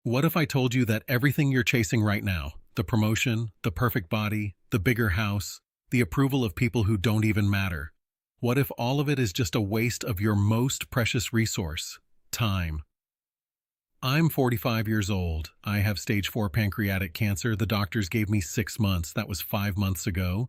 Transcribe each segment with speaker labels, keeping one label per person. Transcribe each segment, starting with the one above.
Speaker 1: What if I told you that everything you're chasing right now, the promotion, the perfect body, the bigger house, the approval of people who don't even matter, what if all of it is just a waste of your most precious resource, time? I'm 45 years old. I have stage 4 pancreatic cancer. The doctors gave me 6 months. That was 5 months ago.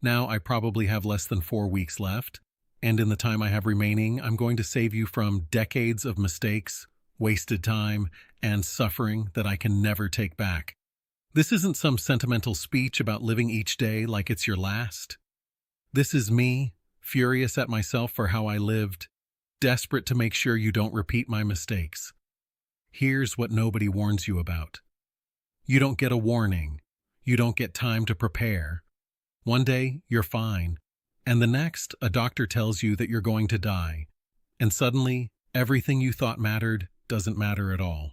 Speaker 1: Now I probably have less than 4 weeks left. And in the time I have remaining, I'm going to save you from decades of mistakes, wasted time, and suffering that I can never take back. This isn't some sentimental speech about living each day like it's your last. This is me, furious at myself for how I lived, desperate to make sure you don't repeat my mistakes. Here's what nobody warns you about. You don't get a warning. You don't get time to prepare. One day, you're fine. And the next, a doctor tells you that you're going to die. And suddenly, everything you thought mattered doesn't matter at all.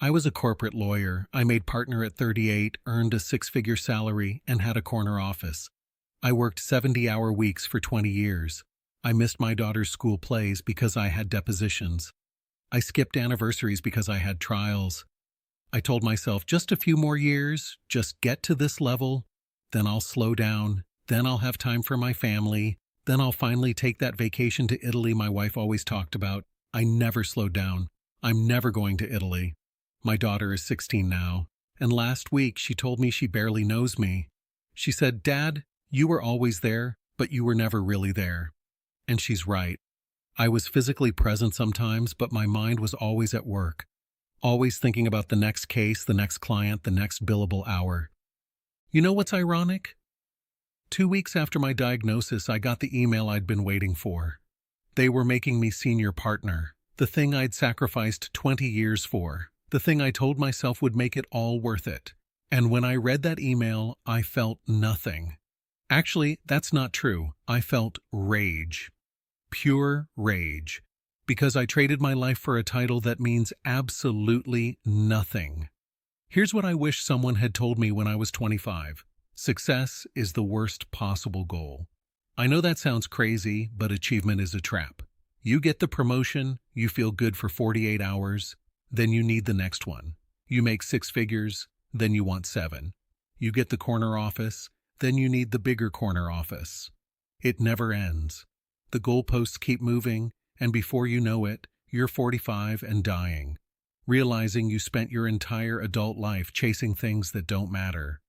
Speaker 1: I was a corporate lawyer. I made partner at 38, earned a 6-figure salary, and had a corner office. I worked 70-hour weeks for 20 years. I missed my daughter's school plays because I had depositions. I skipped anniversaries because I had trials. I told myself just a few more years, just get to this level, then I'll slow down, then I'll have time for my family, then I'll finally take that vacation to Italy my wife always talked about. I never slowed down. I'm never going to Italy. My daughter is 16 now, and last week she told me she barely knows me. She said, "Dad, you were always there, but you were never really there." And she's right. I was physically present sometimes, but my mind was always at work, always thinking about the next case, the next client, the next billable hour. You know what's ironic? 2 weeks after my diagnosis, I got the email I'd been waiting for. They were making me senior partner, the thing I'd sacrificed 20 years for, the thing I told myself would make it all worth it. And when I read that email, I felt nothing. Actually, that's not true. I felt rage. Pure rage, because I traded my life for a title that means absolutely nothing. Here's what I wish someone had told me when I was 25. Success is the worst possible goal. I know that sounds crazy, but achievement is a trap. You get the promotion, you feel good for 48 hours, then you need the next one. You make 6 figures, then you want 7. You get the corner office, then you need the bigger corner office. It never ends. The goalposts keep moving, and before you know it, you're 45 and dying, realizing you spent your entire adult life chasing things that don't matter.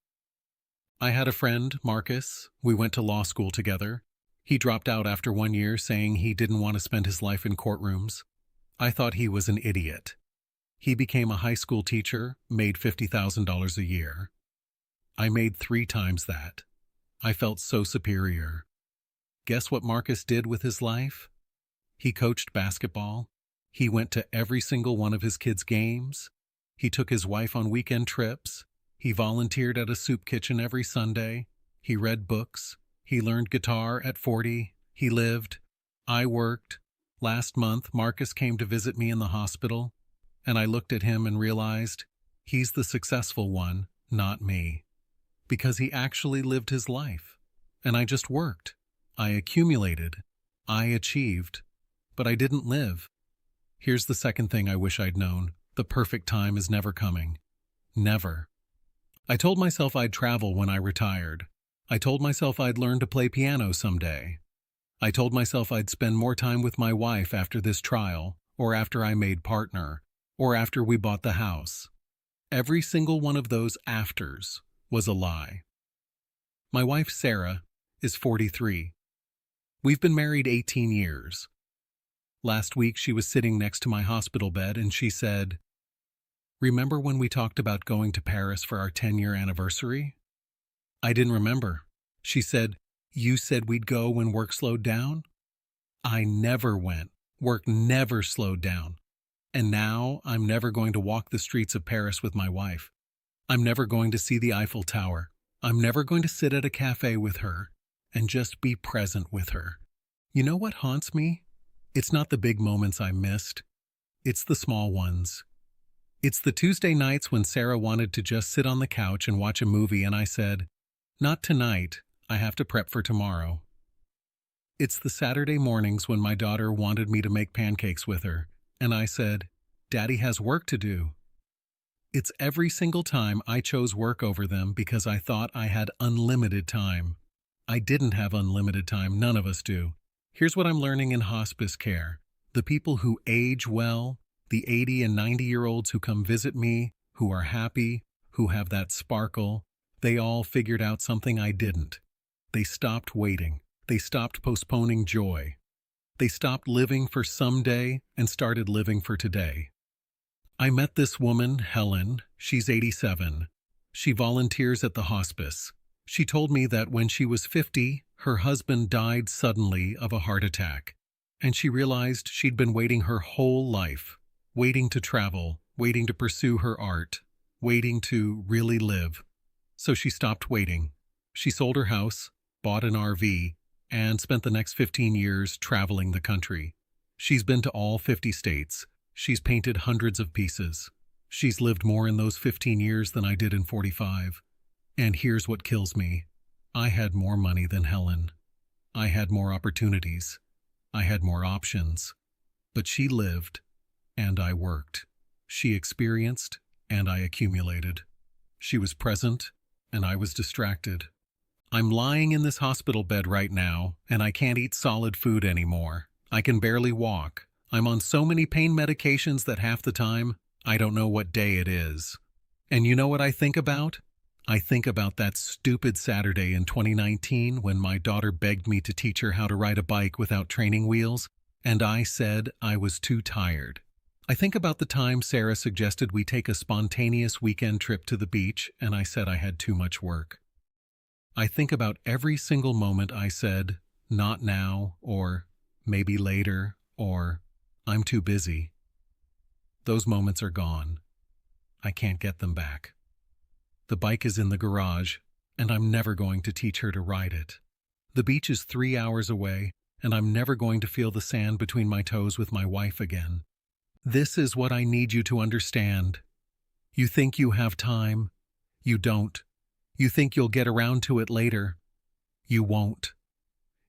Speaker 1: I had a friend, Marcus. We went to law school together. He dropped out after 1 year, saying he didn't want to spend his life in courtrooms. I thought he was an idiot. He became a high school teacher, made $50,000 a year. I made 3 times that. I felt so superior. Guess what Marcus did with his life? He coached basketball. He went to every single one of his kids' games. He took his wife on weekend trips. He volunteered at a soup kitchen every Sunday. He read books. He learned guitar at 40. He lived. I worked. Last month, Marcus came to visit me in the hospital, and I looked at him and realized he's the successful one, not me. Because he actually lived his life, and I just worked. I accumulated. I achieved. But I didn't live. Here's the second thing I wish I'd known. The perfect time is never coming. Never. I told myself I'd travel when I retired. I told myself I'd learn to play piano someday. I told myself I'd spend more time with my wife after this trial, or after I made partner, or after we bought the house. Every single one of those afters was a lie. My wife, Sarah, is 43. We've been married 18 years. Last week, she was sitting next to my hospital bed and she said, "Remember when we talked about going to Paris for our 10-year anniversary?" I didn't remember. She said, "You said we'd go when work slowed down?" I never went. Work never slowed down. And now I'm never going to walk the streets of Paris with my wife. I'm never going to see the Eiffel Tower. I'm never going to sit at a cafe with her and just be present with her. You know what haunts me? It's not the big moments I missed. It's the small ones. It's the Tuesday nights when Sarah wanted to just sit on the couch and watch a movie and I said, "Not tonight, I have to prep for tomorrow." It's the Saturday mornings when my daughter wanted me to make pancakes with her, and I said, "Daddy has work to do." It's every single time I chose work over them because I thought I had unlimited time. I didn't have unlimited time, none of us do. Here's what I'm learning in hospice care. The people who age well, the 80 and 90-year-olds who come visit me, who are happy, who have that sparkle, they all figured out something I didn't. They stopped waiting. They stopped postponing joy. They stopped living for someday and started living for today. I met this woman, Helen. She's 87. She volunteers at the hospice. She told me that when she was 50, her husband died suddenly of a heart attack. And she realized she'd been waiting her whole life, waiting to travel, waiting to pursue her art, waiting to really live. So she stopped waiting. She sold her house, bought an RV, and spent the next 15 years traveling the country. She's been to all 50 states. She's painted hundreds of pieces. She's lived more in those 15 years than I did in 45. And here's what kills me. I had more money than Helen. I had more opportunities. I had more options. But she lived, and I worked. She experienced, and I accumulated. She was present, and I was distracted. I'm lying in this hospital bed right now, and I can't eat solid food anymore. I can barely walk. I'm on so many pain medications that half the time, I don't know what day it is. And you know what I think about? I think about that stupid Saturday in 2019 when my daughter begged me to teach her how to ride a bike without training wheels, and I said I was too tired. I think about the time Sarah suggested we take a spontaneous weekend trip to the beach, and I said I had too much work. I think about every single moment I said, not now, or maybe later, or I'm too busy. Those moments are gone. I can't get them back. The bike is in the garage, and I'm never going to teach her to ride it. The beach is 3 hours away, and I'm never going to feel the sand between my toes with my wife again. This is what I need you to understand. You think you have time. You don't. You think you'll get around to it later. You won't.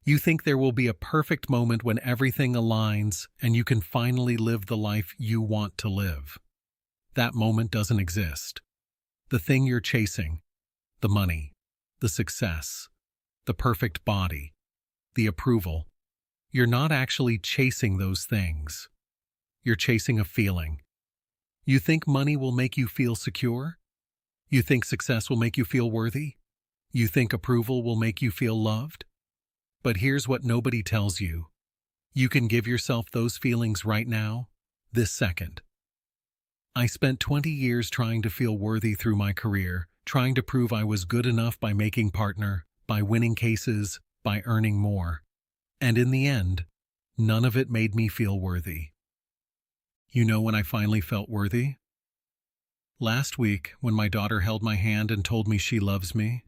Speaker 1: You think there will be a perfect moment when everything aligns and you can finally live the life you want to live. That moment doesn't exist. The thing you're chasing, the money, the success, the perfect body, the approval, you're not actually chasing those things. You're chasing a feeling. You think money will make you feel secure? You think success will make you feel worthy? You think approval will make you feel loved? But here's what nobody tells you. You can give yourself those feelings right now, this second. I spent 20 years trying to feel worthy through my career, trying to prove I was good enough by making partner, by winning cases, by earning more. And in the end, none of it made me feel worthy. You know when I finally felt worthy? Last week, when my daughter held my hand and told me she loves me.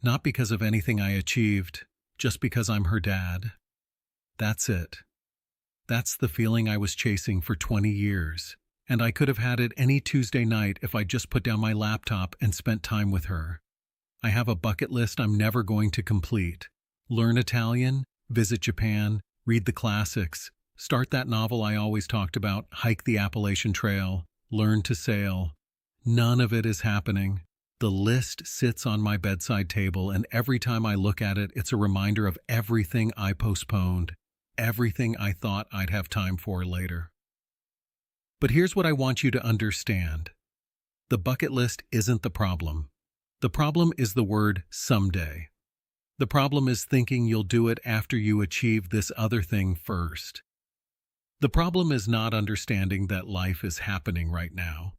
Speaker 1: Not because of anything I achieved, just because I'm her dad. That's it. That's the feeling I was chasing for 20 years, and I could have had it any Tuesday night if I just put down my laptop and spent time with her. I have a bucket list I'm never going to complete. Learn Italian, visit Japan, read the classics, start that novel I always talked about, hike the Appalachian Trail, learn to sail. None of it is happening. The list sits on my bedside table, and every time I look at it, it's a reminder of everything I postponed, everything I thought I'd have time for later. But here's what I want you to understand. The bucket list isn't the problem. The problem is the word someday. The problem is thinking you'll do it after you achieve this other thing first. The problem is not understanding that life is happening right now.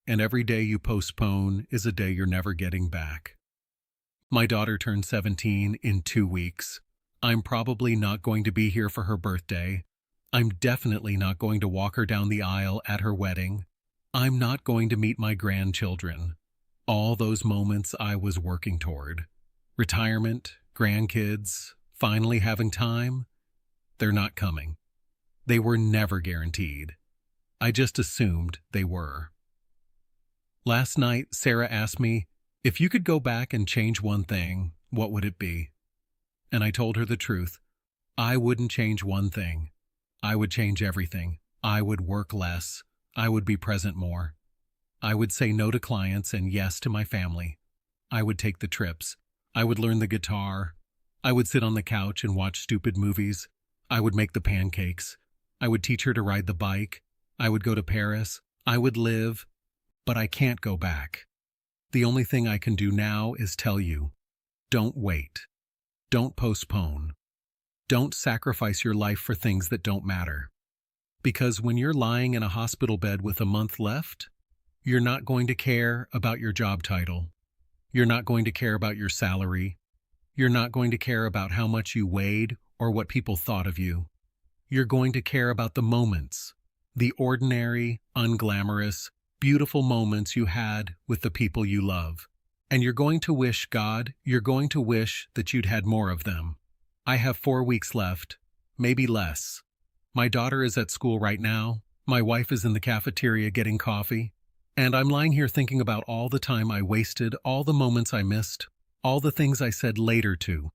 Speaker 1: And every day you postpone is a day you're never getting back. My daughter turned 17 in 2 weeks. I'm probably not going to be here for her birthday. I'm definitely not going to walk her down the aisle at her wedding. I'm not going to meet my grandchildren. All those moments I was working toward. Retirement, grandkids, finally having time. They're not coming. They were never guaranteed. I just assumed they were. Last night, Sarah asked me, if you could go back and change one thing, what would it be? And I told her the truth. I wouldn't change one thing. I would change everything. I would work less. I would be present more. I would say no to clients and yes to my family. I would take the trips. I would learn the guitar. I would sit on the couch and watch stupid movies. I would make the pancakes. I would teach her to ride the bike. I would go to Paris. I would live, but I can't go back. The only thing I can do now is tell you, don't wait. Don't postpone. Don't sacrifice your life for things that don't matter. Because when you're lying in a hospital bed with a month left, you're not going to care about your job title. You're not going to care about your salary. You're not going to care about how much you weighed or what people thought of you. You're going to care about the moments, the ordinary, unglamorous, beautiful moments you had with the people you love. And you're going to wish that you'd had more of them. I have 4 weeks left, maybe less. My daughter is at school right now. My wife is in the cafeteria getting coffee. And I'm lying here thinking about all the time I wasted, all the moments I missed, all the things I said later to.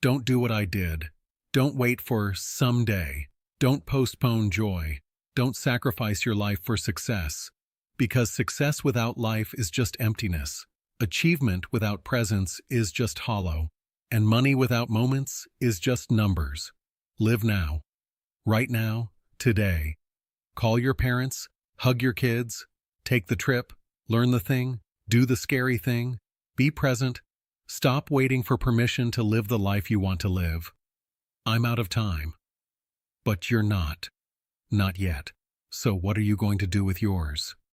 Speaker 1: Don't do what I did. Don't wait for someday. Don't postpone joy. Don't sacrifice your life for success. Because success without life is just emptiness. Achievement without presence is just hollow. And money without moments is just numbers. Live now. Right now. Today. Call your parents. Hug your kids. Take the trip. Learn the thing. Do the scary thing. Be present. Stop waiting for permission to live the life you want to live. I'm out of time. But you're not. Not yet. So what are you going to do with yours?